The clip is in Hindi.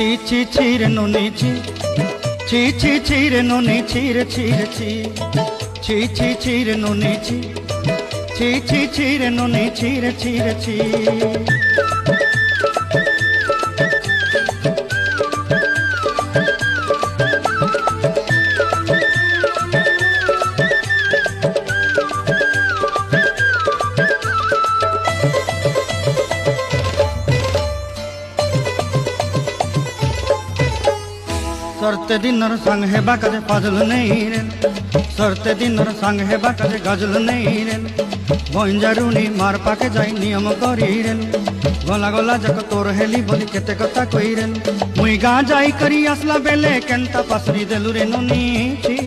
ছি ছি ছি রে নুনি ছি ছি ছি ছি রে নুনি ছি রে ছি রে ছি ছি ছি ছি রে নুনি ছি ছি ছি ছি রে নুনি ছি রে ছি রে ছি सरते दिनर संग है बाकाजे फाजल नहीं रेन सरते दिनर संग है बाकाजे गजल नहीं रेन बंजारुनी मार पाके जाई नियम करी रेन गला गला जक तोर हेली बोली केते कथा कई रेन मुई गा जाई करी आसला बेले केनता पासरी देलु रे नुनी छि।